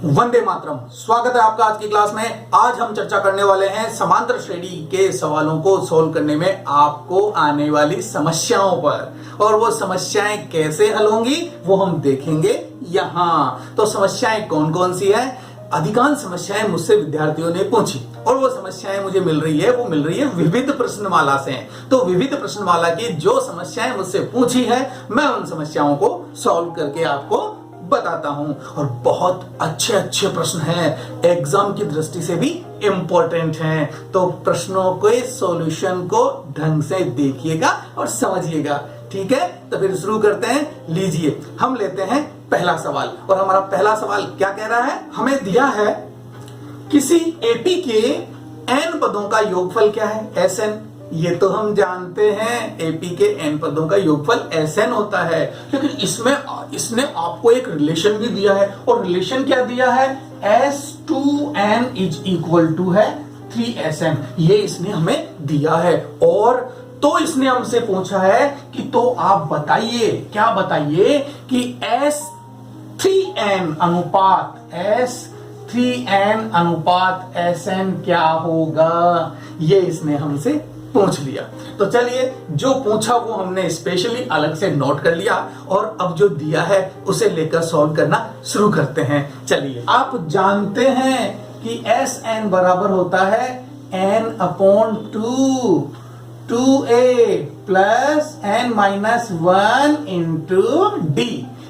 वंदे मातरम। स्वागत है आपका आज की क्लास में। आज हम चर्चा करने वाले हैं समांतर श्रेणी के सवालों को सोल्व करने में आपको आने वाली समस्याओं पर, और वो समस्याएं कैसे हल होंगी वो हम देखेंगे यहाँ। तो समस्याएं कौन कौन सी है? अधिकांश समस्याएं मुझसे विद्यार्थियों ने पूछी और वो समस्याएं मुझे मिल रही है विविध प्रश्नमाला से। तो विविध प्रश्नमाला की जो समस्याएं मुझसे पूछी है मैं उन समस्याओं को सॉल्व करके आपको बताता हूं। और बहुत अच्छे अच्छे प्रश्न हैं, एग्जाम की दृष्टि से भी इंपॉर्टेंट हैं। तो प्रश्नों के सॉल्यूशन को ढंग से देखिएगा और समझिएगा, ठीक है? तो फिर शुरू करते हैं। लीजिए, हम लेते हैं पहला सवाल। और हमारा पहला सवाल क्या कह रहा है? हमें दिया है किसी एपी के n पदों का योगफल क्या है? Sn। ये तो हम जानते हैं, एपी के n पदों का योगफल Sn होता है। लेकिन इसने आपको एक रिलेशन भी दिया है, और रिलेशन क्या दिया है? S2n इज इक्वल टू है 3Sn। ये इसने हमें दिया है। और तो इसने हमसे पूछा है कि तो आप बताइए, क्या बताइए कि S3n अनुपात Sn क्या होगा? ये इसने हमसे पूछ लिया। तो चलिए, जो पूछा वो हमने स्पेशली अलग से नोट कर लिया, और अब जो दिया है उसे लेकर सॉल्व करना शुरू करते हैं। चलिए, आप जानते हैं कि Sn बराबर होता है n/2 2a plus n-1 into d।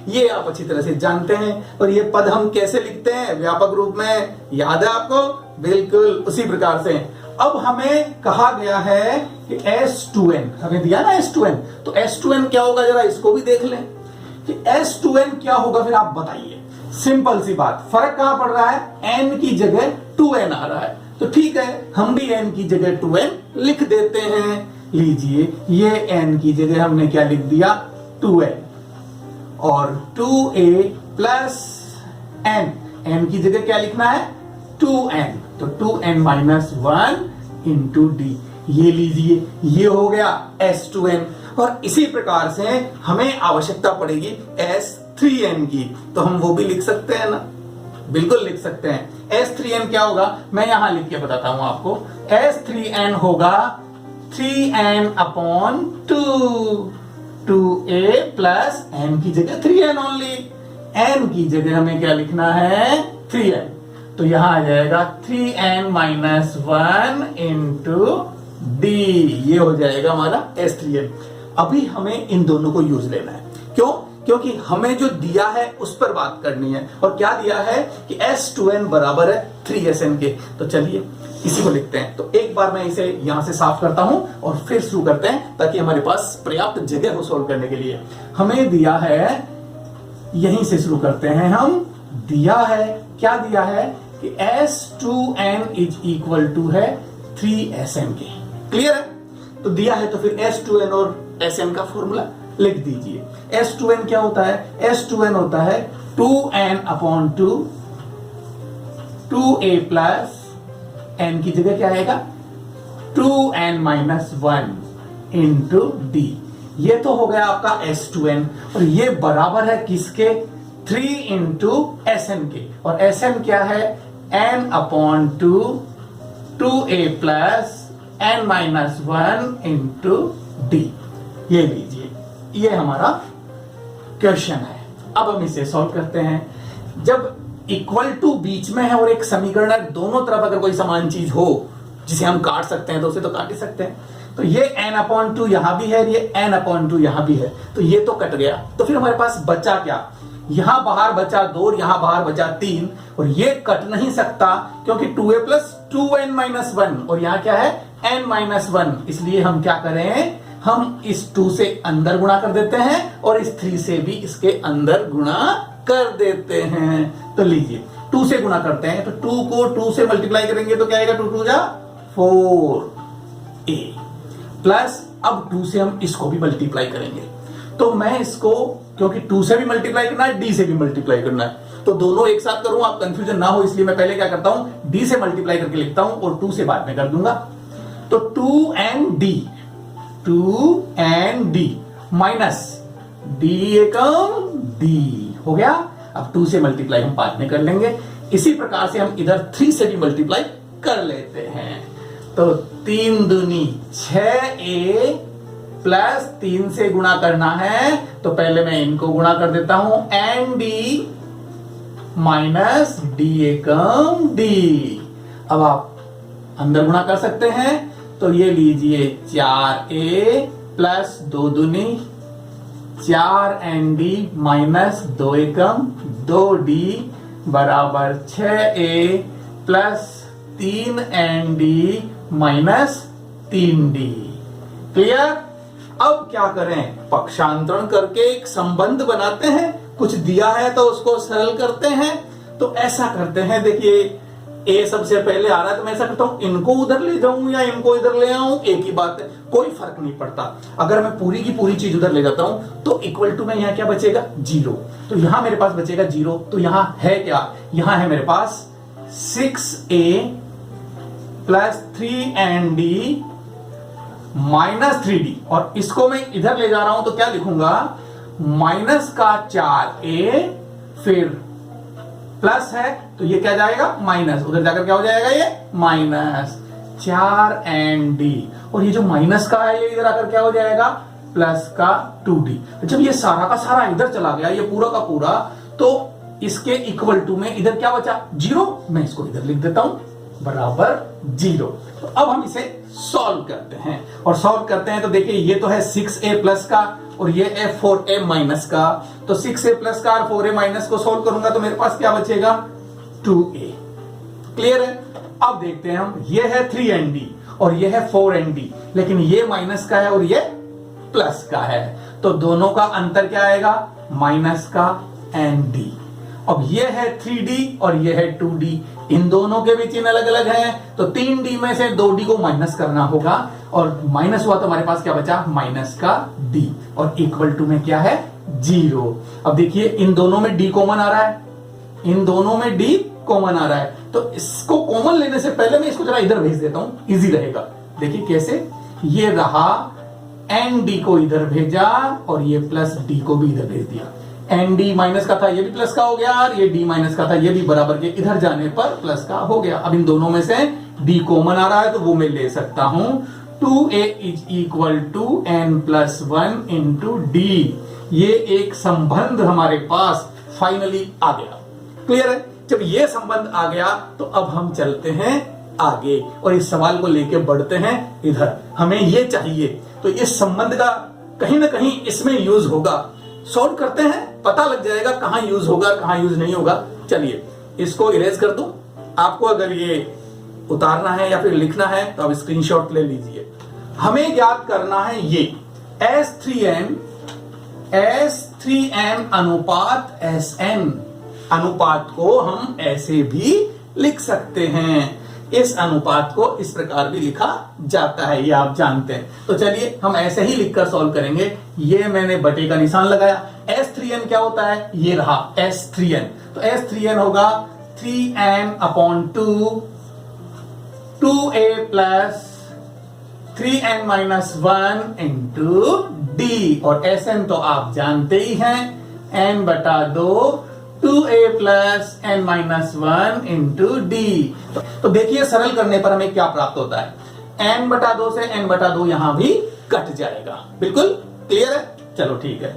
ये आप अच्छी तरह से जानते हैं। और ये पद हम कैसे लिखते हैं व्यापक रूप में? याद है आपको? बिल्कुल उसी प्रकार से। अब हमें कहा गया है कि S2n, हमें दिया ना S2n, तो S2n क्या होगा? जरा इसको भी देख लें कि S2n क्या होगा, फिर आप बताइए। सिंपल सी बात, फर्क कहां पड़ रहा है? n की जगह 2n आ रहा है, तो ठीक है, हम भी n की जगह 2n लिख देते हैं। लीजिए, ये n की जगह हमने क्या लिख दिया? 2n, और 2a प्लस n की जगह क्या लिखना है? 2n, तो 2n-1 इंटू d। ये लीजिए, ये हो गया S2n। और इसी प्रकार से हमें आवश्यकता पड़ेगी S3n की, तो हम वो भी लिख सकते हैं ना? बिल्कुल लिख सकते हैं। S3n क्या होगा? मैं यहां लिख के बताता हूं आपको। S3n होगा 3n/2, 2a प्लस n की जगह 3n ओनली, n की जगह हमें क्या लिखना है? 3n। तो यहां आ जाएगा 3n-1 इंटू d। ये हो जाएगा हमारा S3n। अभी हमें इन दोनों को यूज लेना है। क्यों? क्योंकि हमें जो दिया है उस पर बात करनी है। और क्या दिया है कि S2n बराबर है 3Sn के। तो चलिए इसी को लिखते हैं। तो एक बार मैं इसे यहां से साफ करता हूं और फिर शुरू करते हैं, ताकि हमारे पास पर्याप्त जगह हो सोल्व करने के लिए। हमें दिया है, यहीं से शुरू करते हैं हम। दिया है, क्या दिया है कि S2n इज इक्वल टू है 3Sn के। क्लियर है? तो दिया है, तो फिर S2n और Sn का फॉर्मूला लिख दीजिए। S2n क्या होता है? S2n होता है 2n/2 2a प्लस n की जगह क्या आएगा? 2n-1 into d। ये तो हो गया आपका S2n, और ये बराबर है किसके? 3 इंटू Sn के। और Sn क्या है? n/2 2a plus n-1 into d। ये लीजिए, ये हमारा क्वेश्चन है। अब हम इसे सॉल्व करते हैं। जब इक्वल टू बीच में है और एक समीकरण है, दोनों तरफ अगर कोई समान चीज हो जिसे हम काट सकते हैं तो उसे तो काट ही सकते हैं। तो ये n/2 यहां भी है, ये n/2 यहां भी है, तो ये तो कट गया। तो फिर हमारे पास बचा क्या? यहां बाहर बचा 2, यहां बाहर बचा 3, और ये कट नहीं सकता क्योंकि 2a प्लस 2n-1, और यहां क्या है? n-1। इसलिए हम क्या करें? हम इस 2 से अंदर गुणा कर देते हैं और इस 3 से भी इसके अंदर गुणा कर देते हैं। तो लीजिए, 2 से गुणा करते हैं, तो 2 को 2 से मल्टीप्लाई करेंगे तो क्या आएगा? 2 2 जा 4a प्लस, अब 2 से हम इसको भी मल्टीप्लाई करेंगे। तो मैं इसको, क्योंकि 2 से भी मल्टीप्लाई करना है, d से भी मल्टीप्लाई करना है, तो दोनों एक साथ करूं, आप कंफ्यूजन ना हो, इसलिए मैं पहले क्या करता हूं? d से मल्टीप्लाई करके लिखता हूं और 2 से बाद में कर दूंगा। तो 2n d माइनस d एकम d हो गया। अब 2 से मल्टीप्लाई हम बाद में कर लेंगे। इसी प्रकार से हम इधर 3 से भी मल्टीप्लाई कर लेते हैं। तो 3 दूनी 6a प्लस 3 से गुणा करना है, तो पहले मैं इनको गुणा कर देता हूं, एन डी माइनस डी एकम डी। अब आप अंदर गुणा कर सकते हैं, तो ये लीजिए 4a प्लस 2 दूनी 4nd माइनस 2 एकम 2d बराबर 6a plus 3nd minus 3d। Clear? अब क्या करें, पक्षांतरण करके एक संबंध बनाते हैं, कुछ दिया है तो उसको सरल करते हैं। तो ऐसा करते हैं, देखिए a सबसे पहले आ रहा है, तो मैं ऐसा करता हूं, इनको उधर ले जाऊं या इनको इधर ले आऊं, एक ही बात है, कोई फर्क नहीं पड़ता। अगर मैं पूरी की पूरी चीज उधर ले जाता हूं तो इक्वल टू में यहां क्या बचेगा, 0। तो यहां मेरे पास बचेगा 0। तो यहां है क्या, यहां है मेरे पास 6a plus 3nd minus 3d, और इसको मैं इधर ले जा रहा हूं तो क्या लिखूंगा, माइनस का 4a फिर प्लस है, तो ये क्या जाएगा, माइनस, उधर जाकर क्या हो जाएगा, ये माइनस 4nd, और ये जो माइनस का है ये इधर आकर क्या हो जाएगा, प्लस का 2d। जब ये सारा का सारा इधर चला गया, ये पूरा का पूरा, तो इसके इक्वल टू में इधर क्या बचा, 0। मैं इसको इधर लिख देता हूं, बराबर 0। तो अब हम इसे सॉल्व करते हैं, और सॉल्व करते हैं तो देखिए ये तो है 6a प्लस का और ये है 4a माइनस का। तो 6a प्लस का और 4a माइनस को सॉल्व करूंगा तो मेरे पास क्या बचेगा, 2a। क्लियर है? अब देखते हैं हम, ये है 3nd और ये है 4nd, लेकिन ये माइनस का है और ये प्लस का है, तो दोनों का अंतर क्या आएगा, माइनस का nd। अब ये है 3d और ये है 2d, इन दोनों के भी चिन्ह अलग अलग हैं, तो 3d में से 2d को माइनस करना होगा, और माइनस हुआ तो हमारे पास क्या बचा, माइनस का d, और इक्वल टू में क्या है, 0। अब देखिए इन दोनों में d कॉमन आ रहा है, इन दोनों में d कॉमन आ रहा है, तो इसको कॉमन लेने से पहले मैं इसको जरा इधर भेज देता हूं, इजी रहेगा। देखिए कैसे, ये रहा nd को इधर भेजा और ये प्लस d को भी इधर भेज दिया। nd माइनस का था, ये भी प्लस का हो गया, और ये d माइनस का था, ये भी बराबर के इधर जाने पर प्लस का हो गया। अब इन दोनों में से d कॉमन आ रहा है तो वो मैं ले सकता हूं, 2a is equal to n plus 1 into d। ये एक संबंध हमारे पास फाइनली आ गया। क्लियर है? जब ये संबंध आ गया तो अब हम चलते हैं आगे और इस सवाल को लेके बढ़ते हैं इधर। हमें ये चाहिए, तो इस संबंध का कहीं ना कहीं इसमें यूज होगा। सॉल्व करते हैं, पता लग जाएगा कहां यूज होगा कहां यूज नहीं होगा। चलिए इसको इरेज कर दूं। आपको अगर ये उतारना है या फिर लिखना है तो आप स्क्रीनशॉट ले लीजिए। हमें याद करना है ये S3n अनुपात Sn अनुपात को हम ऐसे भी लिख सकते हैं। इस अनुपात को इस प्रकार भी लिखा जाता है, ये आप जानते हैं। तो चलिए हम ऐसे ही लिखकर सॉल्व करेंगे। ये मैंने बटे का निशान लगाया। S3n क्या होता है, ये रहा S3n। तो S3n होगा 3n upon 2a plus 3n minus 1 into D, और Sn तो आप जानते ही हैं, n बटा 2 2a plus n minus 1 into D. तो देखिए सरल करने पर हमें क्या प्राप्त होता है, n बटा 2 से n बटा 2 यहां भी कट जाएगा। बिल्कुल क्लियर है? चलो ठीक है।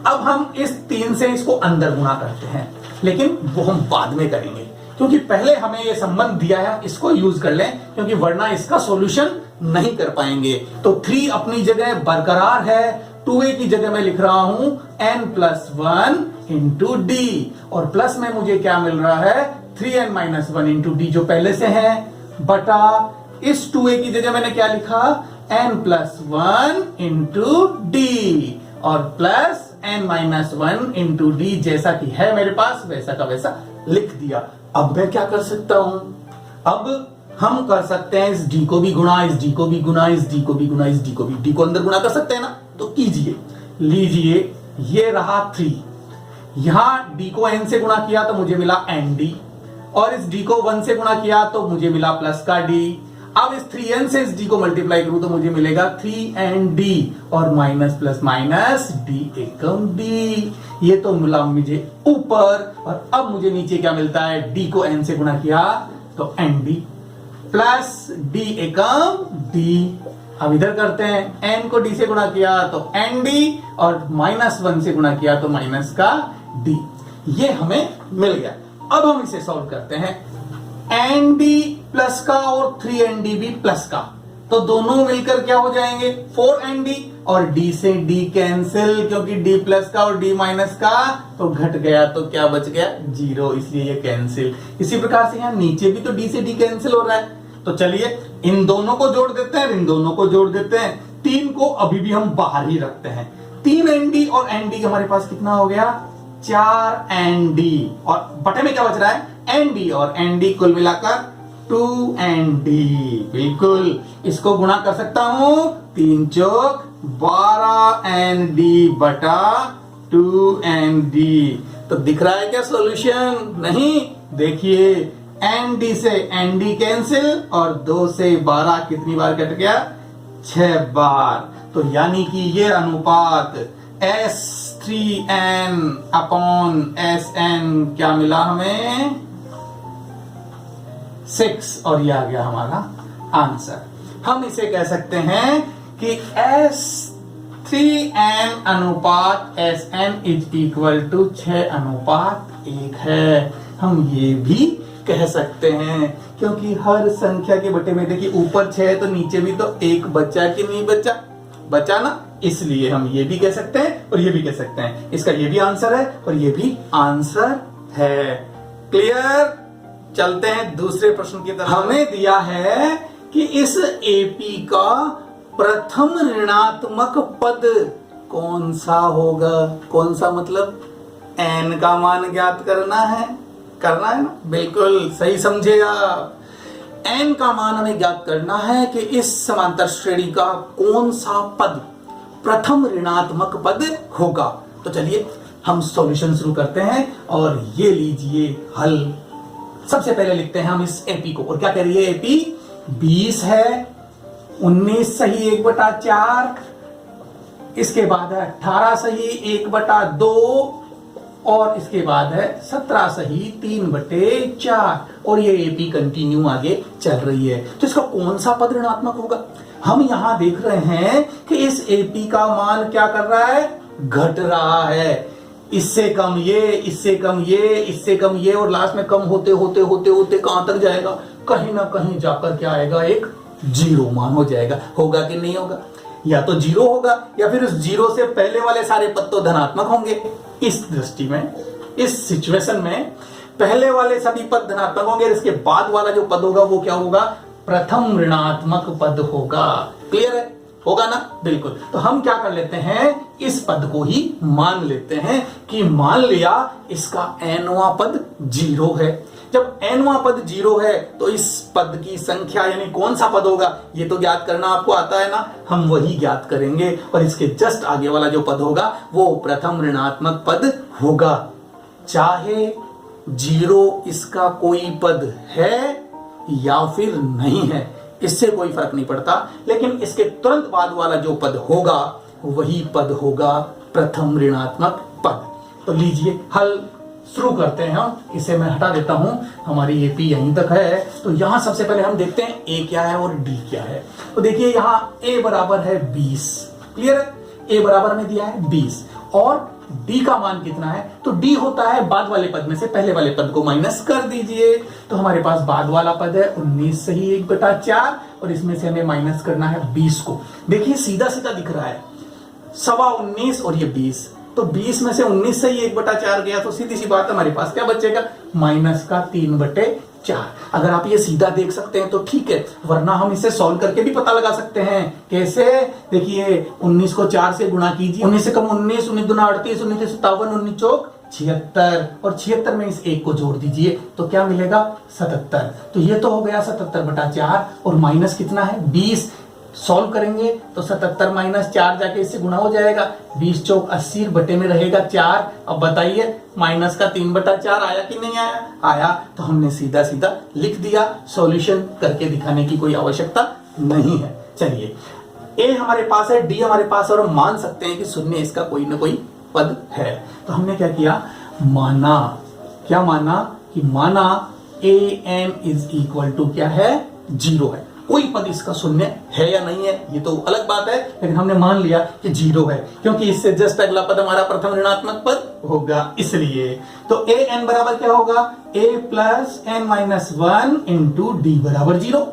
अब हम इस 3 से इसको अंदर गुणा करते हैं, लेकिन वो हम बाद में करेंगे, क्योंकि पहले हमें ये संबंध दिया है, इसको यूज कर लें, क्योंकि वरना इसका सॉल्यूशन नहीं कर पाएंगे। तो 3 अपनी जगह बरकरार है, 2a की जगह मैं लिख रहा हूं n प्लस 1 इंटू डी, और प्लस में मुझे क्या मिल रहा है 3n माइनस 1 इंटू डी जो पहले से है, बटा इस 2a की जगह मैंने क्या लिखा n प्लस 1 इंटू डी, और plus n minus 1 into D जैसा कि है मेरे पास वैसा का वैसा लिख दिया। अब मैं क्या कर सकता हूं, अब हम कर सकते हैं इस d को भी गुणा, इस d को भी गुणा, इस d को भी गुणा, इस d को भी, d को अंदर गुणा कर सकते हैं ना, तो कीजिए। लीजिए ये रहा 3, यहां d को n से गुणा किया तो मुझे मिला nd, और इस d को 1 से गुणा किया तो मुझे मिला प्लस का d। अब इस 3n से इस d को मल्टीप्लाई करूं तो मुझे मिलेगा 3nd और माइनस प्लस माइनस d एकम d। ये तो मिला मुझे ऊपर, और अब मुझे नीचे क्या मिलता है, d को n से गुणा किया तो nd प्लस d एकम d। अब इधर करते हैं, n को d से गुणा किया तो nd और -1 से गुणा किया तो माइनस का d। ये हमें मिल गया। अब हम इसे सॉल्व करते हैं, nd प्लस का और 3nd भी प्लस का, तो दोनों मिलकर क्या हो जाएंगे 4nd, और d से d कैंसिल, क्योंकि d प्लस का और d माइनस का तो घट गया, तो क्या बच गया 0, इसलिए ये कैंसिल। इसी प्रकार से यहाँ नीचे भी तो d से d कैंसिल हो रहा है, तो चलिए इन दोनों को जोड़ देते हैं, इन दोनों को जोड़ देते हैं। 3 को अभी भी हम बाहर ही रखते हैं, 3nd और nd हमारे पास कितना हो गया 4nd, और बटे में क्या बच रहा है nd, और nd कुल मिलाकर 2nd। बिल्कुल, इसको गुणा कर सकता हूं, 3 चौक 12nd बटा 2nd। तो दिख रहा है क्या सॉल्यूशन? नहीं, देखिए nd से nd कैंसिल और 2 से 12 कितनी बार कट गया 6 बार। तो यानी कि ये अनुपात S3n अपॉन Sn क्या मिला हमें 6, और ये आ गया हमारा आंसर। हम इसे कह सकते हैं कि S3n अनुपात Sn इज इक्वल टू 6:1 है। हम ये भी कह सकते हैं, क्योंकि हर संख्या के बटे में देखिए ऊपर 6 है तो नीचे भी तो 1 बचा कि नहीं बचा, बचा ना, इसलिए हम ये भी कह सकते हैं और ये भी कह सकते हैं। इसका ये भी आंसर है और ये भी आंसर है। क्लियर? चलते हैं दूसरे प्रश्न की तरफ। हमें दिया है कि इस एपी का प्रथम ऋणात्मक पद कौन सा होगा। कौन सा मतलब n का मान ज्ञात करना है ना, बिल्कुल सही समझे आप। n का मान हमें ज्ञात करना है कि इस समांतर श्रेणी का कौन सा पद प्रथम ऋणात्मक पद होगा। तो चलिए हम सॉल्यूशन शुरू करते हैं, और ये लीजिए हल। सबसे पहले लिखते हैं हम इस एपी को, और क्या कह रही है एपी 20 है, 19 सही 1/4, इसके बाद है 18 सही 1/2, और इसके बाद है 17 सही 3/4, और ये एपी कंटिन्यू आगे चल रही है। तो इसका कौन सा पद ऋणात्मक होगा? हम यहां देख रहे हैं कि इस एपी का मान क्या कर रहा है, घट रहा है। इससे कम ये, इससे कम ये, इससे कम ये, और लास्ट में कम होते होते होते होते कहां तक जाएगा, कहीं ना कहीं जाकर क्या आएगा, एक 0 मान हो जाएगा। होगा कि नहीं होगा? या तो 0 होगा, या फिर उस 0 से पहले वाले सारे पद तो धनात्मक होंगे। इस दृष्टि में, इस सिचुएशन में पहले वाले सभी पद धनात्मक होंगे, और इसके बाद वाला जो पद होगा वो क्या होगा, प्रथम ऋणात्मक पद होगा। क्लियर है? होगा ना, बिल्कुल। तो हम क्या कर लेते हैं, इस पद को ही मान लेते हैं कि मान लिया इसका nवां पद 0 है। जब nवां पद 0 है तो इस पद की संख्या यानी कौन सा पद होगा, ये तो ज्ञात करना आपको आता है ना, हम वही ज्ञात करेंगे, और इसके जस्ट आगे वाला जो पद होगा वो प्रथम ऋणात्मक पद होगा। चाहे 0 इसका कोई पद है या फिर नहीं है, इससे कोई फर्क नहीं पड़ता, लेकिन इसके तुरंत बाद वाला जो पद होगा वही पद होगा प्रथम ऋणात्मक पद। तो लीजिए हल शुरू करते हैं हम। इसे मैं हटा देता हूं, हमारी एपी यहीं तक है। तो यहां सबसे पहले हम देखते हैं ए क्या है और डी क्या है। तो देखिए यहां ए बराबर है 20। क्लियर है? ए बराबर में दिया है 20, और डी का मान कितना है, तो डी होता है बाद वाले पद में से पहले वाले पद को माइनस कर दीजिए। तो हमारे पास बाद वाला पद है 19 सही 1/4, और इसमें से हमें माइनस करना है 20 को। देखिए सीधा सीधा दिख रहा है, 19.25 और ये 20, तो 20 में से 19 सही 1/4 गया, तो सीधी सी बात है हमारे पास क्या बचेगा, माइनस का 3/4। अगर आप ये सीधा देख सकते हैं तो ठीक है, वरना हम इसे सॉल्व करके भी पता लगा सकते हैं। कैसे? देखिए 19 को 4 से गुणा कीजिए, 19 से कम 19, 19 दूना 38, 19 से 57, 19 चौक 76, और 76 में इस एक को जोड़ दीजिए तो क्या मिलेगा 77। तो ये तो हो गया 77/4, और माइनस कितना है 20। सॉल्व करेंगे तो 77 माइनस 4 जाके इससे गुना हो जाएगा, 20 चौक 80 बटे में रहेगा 4। अब बताइए माइनस का 3/4 आया कि नहीं आया? आया। तो हमने सीधा सीधा लिख दिया, सॉल्यूशन करके दिखाने की कोई आवश्यकता नहीं है। चलिए, ए हमारे पास है, डी हमारे पास है और हम मान सकते हैं कि शून्य इसका कोई ना कोई पद है। तो हमने क्या किया, माना, क्या माना कि माना an इज इक्वल टू क्या है, 0 है। कोई पद इसका शून्य है या नहीं है ये तो अलग बात है, लेकिन हमने मान लिया कि 0 है, क्योंकि इससे जस्ट अगला पद हमारा प्रथम ऋणात्मक पद होगा इसलिए। तो an बराबर क्या होगा, a plus n minus 1 into D बराबर 0।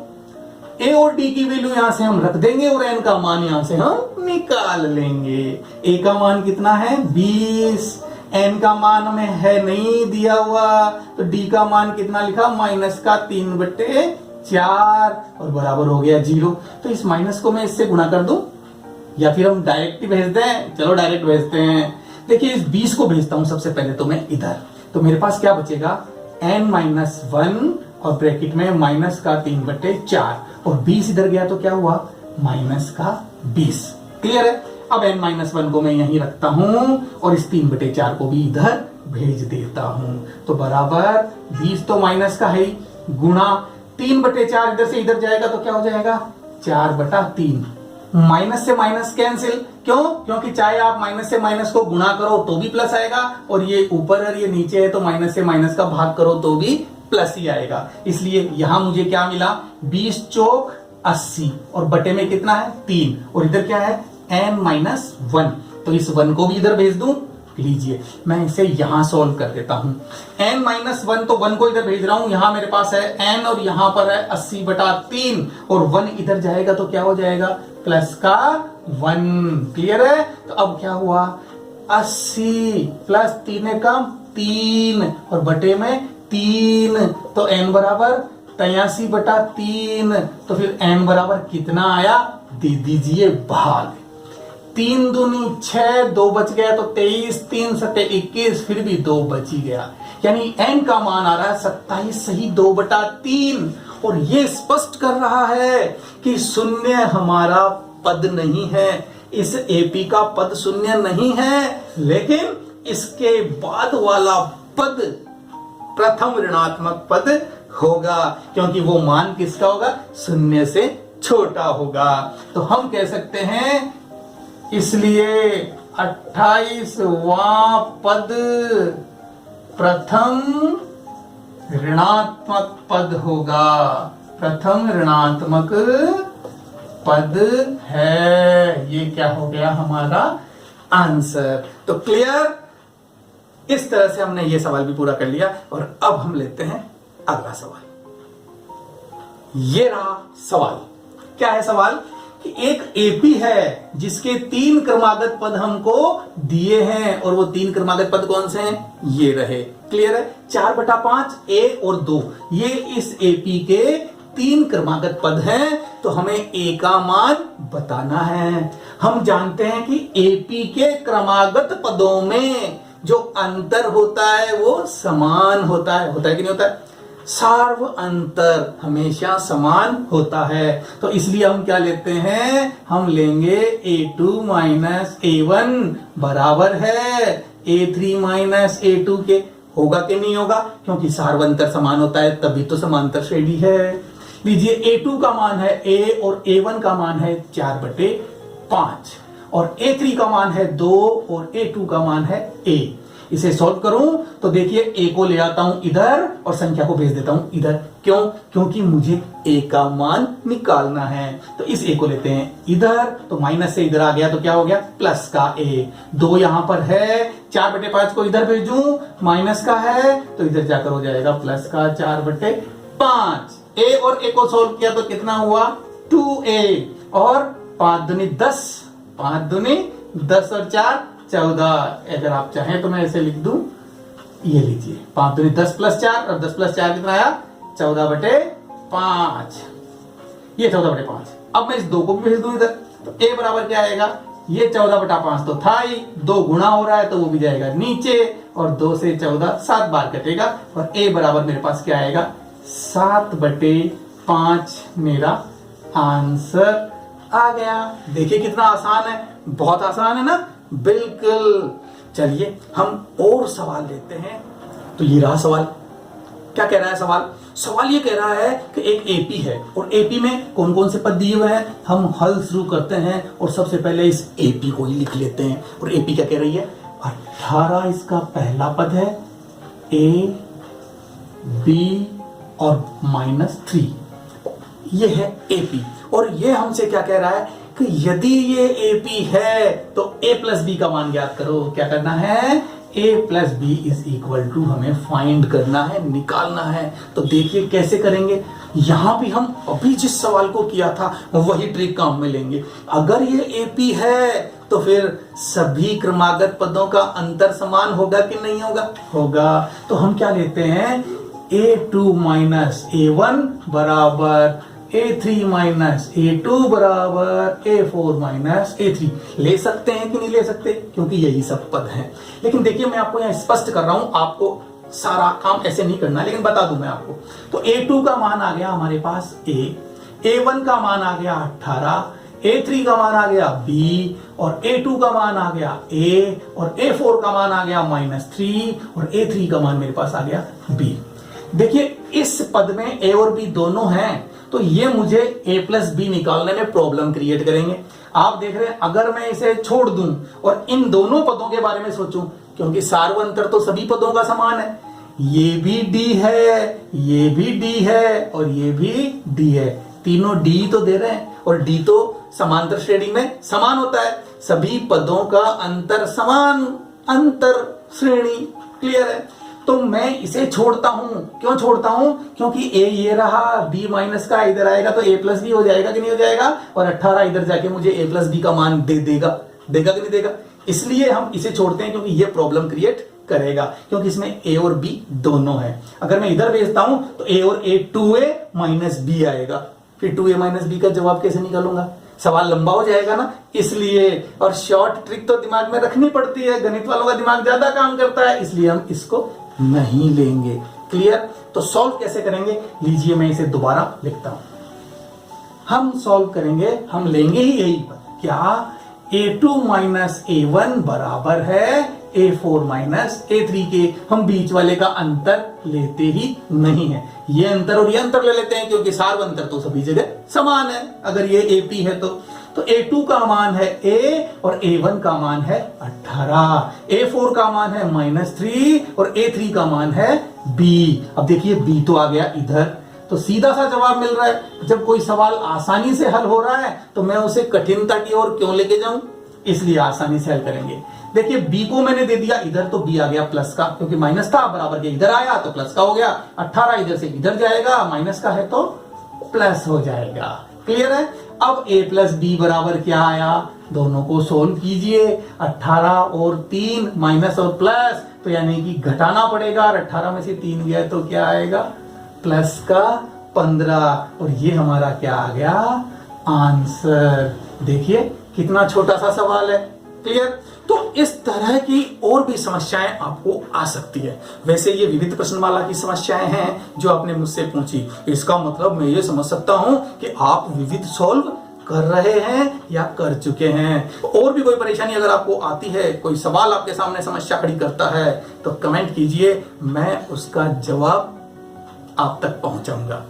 a और d की वैल्यू यहां से हम रख देंगे और n का मान यहां से हम निकाल लेंगे। a का मान कितना है, 20, n का मान हमें है नहीं दिया हुआ, तो d का मान कितना लिखा, माइनस का 3/4 और बराबर हो गया 0। तो इस माइनस को मैं इससे गुणा कर दूं या फिर हम डायरेक्ट ही भेज दें? चलो डायरेक्ट भेजते हैं। देखिए इस 20 को भेजता हूं सबसे पहले तो मैं इधर, तो मेरे पास क्या बचेगा, n-1 और ब्रैकेट में माइनस का 3/4 और 20 इधर गया तो क्या हुआ, माइनस का 20। क्लियर है? अब n-1 को मैं यहीं रखता हूं और इस 3/4 को भी इधर भेज देता हूं। तो बराबर 20 तो माइनस का है, गुणा 3/4 इधर से इधर जाएगा तो क्या हो जाएगा, 4/3। माइनस से माइनस कैंसिल, क्यों? क्योंकि चाहे आप माइनस से माइनस को गुणा करो तो भी प्लस आएगा, और ये ऊपर और ये नीचे है तो माइनस से माइनस का भाग करो तो भी प्लस ही आएगा। इसलिए यहां मुझे क्या मिला, 20 चौक 80 और बटे में कितना है, 3, और इधर क्या है, n-1। तो इस 1 को भी इधर भेज दूं। लीजिए मैं इसे यहां सॉल्व कर देता हूं। n-1 तो 1 को इधर भेज रहा हूं, यहां मेरे पास है n और यहां पर है 80/3 और 1 इधर जाएगा तो क्या हो जाएगा, प्लस का 1। क्लियर है? तो अब क्या हुआ, 80 प्लस 3 कम 3 और बटे में 3, तो n बराबर 83/3। तो फिर n बराबर कितना आया, दे दीजिए भाग। 3 दूनी 6, 2 बच गया तो 23, 3 सत्ते 21, फिर भी 2 बच ही गया, यानी n का मान आ रहा है 27 सही 2/3। और ये स्पष्ट कर रहा है कि शून्य हमारा पद नहीं है, इस एपी का पद शून्य नहीं है, लेकिन इसके बाद वाला पद प्रथम ऋणात्मक पद होगा, क्योंकि वो मान किसका होगा, शून्य से छोटा होगा। तो हम कह सकते हैं इसलिए 28वां पद प्रथम ऋणात्मक पद होगा, प्रथम ऋणात्मक पद है। ये क्या हो गया हमारा आंसर। तो क्लियर? इस तरह से हमने ये सवाल भी पूरा कर लिया और अब हम लेते हैं अगला सवाल। ये रहा सवाल। क्या है सवाल कि एक एपी है जिसके 3 क्रमागत पद हमको दिए हैं, और वो 3 क्रमागत पद कौन से हैं, ये रहे। क्लियर है? 4/5 a और 2 ये इस एपी के 3 क्रमागत पद हैं, तो हमें a का मान बताना है। हम जानते हैं कि एपी के क्रमागत पदों में जो अंतर होता है वो समान होता है कि नहीं होता है? सार्व अंतर हमेशा समान होता है। तो इसलिए हम क्या लेते हैं, हम लेंगे a2 माइनस a1 बराबर है a3 माइनस a2 के। होगा कि नहीं होगा? क्योंकि सार्व अंतर समान होता है तभी तो समांतर श्रेणी है। लीजिए a2 का मान है a और a1 का मान है 4/5 और a3 का मान है 2 और a2 का मान है a। इसे सॉल्व करूं तो देखिए a को ले आता हूं इधर और संख्या को भेज देता हूं इधर। क्यों? क्योंकि मुझे a का मान निकालना है। तो इस a को लेते हैं इधर, तो माइनस से इधर आ गया तो क्या हो गया, प्लस का a। 2 यहां पर है, 4/5 को इधर भेजूं, माइनस का है तो इधर जाकर हो जाएगा प्लस का 4/5। a और a को सॉल्व किया तो कितना हुआ, 2a और 5 दूनी 10, 5 दूनी 10 और 4 14। अगर आप चाहें तो मैं ऐसे लिख दूं, ये लीजिए 5 दूनी 10 + 4 और 10 + 4 कितना आया, 14/5। ये 14/5। अब मैं इस 2 को भी भेज दूं इधर, तो a बराबर क्या आएगा, ये 14/5 तो था ही, 2 गुणा हो रहा है तो वो भी जाएगा नीचे और 2 से 14 7 बार कटेगा और a बराबर मेरे पास क्या आएगा, 7/5 मेरा आंसर आ गया। देखिए कितना आसान है, बहुत आसान है ना, बिल्कुल। चलिए हम और सवाल लेते हैं। तो ये रहा सवाल। क्या कह रहा है सवाल? सवाल ये कह रहा है कि एक एपी है और एपी में कौन कौन से पद दिए हुए हैं। हम हल शुरू करते हैं और सबसे पहले इस एपी को ही लिख लेते हैं। और एपी क्या कह रही है? 18 इसका पहला पद है, ए बी और -3, ये है एपी। और ये हमसे क्या कह रहा है कि यदि ये एपी है तो a प्लस बी का मान ज्ञात करो। क्या करना है? a plus B is equal to हमें फाइंड करना है, निकालना है। तो देखिए कैसे करेंगे। यहां भी हम अभी जिस सवाल को किया था वही ट्रिक काम में लेंगे। अगर ये एपी है तो फिर सभी क्रमागत पदों का अंतर समान होगा कि नहीं होगा? होगा। तो हम क्या लेते हैं? a2 माइनस a1 बराबर a3 माइनस a2 बराबर a4 माइनस a3। ले सकते हैं कि नहीं ले सकते? क्योंकि यही सब पद हैं। लेकिन देखिए मैं आपको यहाँ स्पष्ट कर रहा हूं, आपको सारा काम ऐसे नहीं करना, लेकिन बता दूं मैं आपको। तो a2 का मान आ गया हमारे पास a1 का मान आ गया 18, a3 का मान आ गया b, और a2 का मान आ गया a, और a4 का मान आ गया -3, और a3 का मान मेरे पास आ गया b। देखिए इस पद में a और b दोनों हैं, तो ये मुझे a प्लस बी निकालने में प्रॉब्लम क्रिएट करेंगे। आप देख रहे हैं अगर मैं इसे छोड़ दूं और इन दोनों पदों के बारे में सोचूं, क्योंकि सार्वंतर तो सभी पदों का समान है, ये भी d है, ये भी d है, और ये भी d है। तीनों d तो दे रहे हैं, और d तो समांतर श्रेणी में समान होता है। सभी पदों का अंतर समान, अंतर श्रेणी। क्लियर है? तो मैं इसे छोड़ता हूं। क्यों छोड़ता हूं? क्योंकि a ये रहा, b माइनस का इधर आएगा तो a प्लस बी हो जाएगा कि नहीं हो जाएगा, और 18 इधर जाके मुझे a प्लस बी का मान दे देगा, देगा कि नहीं देगा? इसलिए हम इसे छोड़ते हैं, क्योंकि ये प्रॉब्लम क्रिएट करेगा, क्योंकि इसमें a और b दोनों है। अगर मैं इधर भेजता हूं तो a और a 2a माइनस b आएगा। फिर 2a माइनस b का जवाब कैसे निकालूंगा? सवाल लंबा हो जाएगा ना, इसलिए। और शॉर्ट ट्रिक तो दिमाग में रखनी पड़ती है, गणित वालों का दिमाग ज्यादा काम करता है, इसलिए हम इसको नहीं लेंगे। क्लियर? तो सॉल्व कैसे करेंगे? लीजिए मैं इसे दोबारा लिखता हूं। हम सॉल्व करेंगे, हम लेंगे ही यही पर, क्या a2 माइनस a1 बराबर है a4 माइनस a3 के। हम बीच वाले का अंतर लेते ही नहीं है, ये अंतर और ये अंतर ले लेते हैं, क्योंकि सार्वंतर तो सभी जगह समान है। अगर ये AP है तो a2 का मान है a, और a1 का मान है 18, a4 का मान है -3, और a3 का मान है b। अब देखिए b तो आ गया इधर, तो सीधा सा जवाब मिल रहा है। जब कोई सवाल आसानी से हल हो रहा है तो मैं उसे कठिनता की ओर क्यों लेके जाऊं? इसलिए आसानी से हल करेंगे। देखिए b को मैंने दे दिया इधर, तो b आ गया प्लस का, क्योंकि माइनस था, बराबर के इधर आया तो प्लस का हो गया। 18 इधर से इधर जाएगा, माइनस का है तो प्लस हो जाएगा। क्लियर है? अब a प्लस बी बराबर क्या आया? दोनों को सोल्व कीजिए। 18 और 3 माइनस और प्लस, तो यानी कि घटाना पड़ेगा, और 18 में से 3 गया तो क्या आएगा? प्लस का 15, और ये हमारा क्या आ गया? आंसर। देखिए कितना छोटा सा सवाल है। क्लियर? तो इस तरह की और भी समस्याएं आपको आ सकती है। वैसे ये विविध प्रश्नमाला की समस्याएं हैं जो आपने मुझसे पूछी, इसका मतलब मैं ये समझ सकता हूं कि आप विविध सॉल्व कर रहे हैं या कर चुके हैं। और भी कोई परेशानी अगर आपको आती है, कोई सवाल आपके सामने समस्या खड़ी करता है, तो कमेंट कीजिए, मैं उसका जवाब आप तक पहुंचाऊंगा।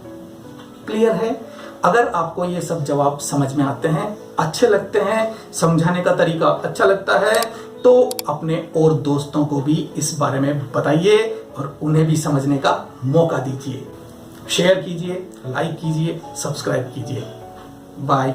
क्लियर है? अगर आपको ये सब जवाब समझ में आते हैं, अच्छे लगते हैं, समझाने का तरीका अच्छा लगता है, तो अपने और दोस्तों को भी इस बारे में बताइए और उन्हें भी समझने का मौका दीजिए। शेयर कीजिए, लाइक कीजिए, सब्सक्राइब कीजिए। बाय।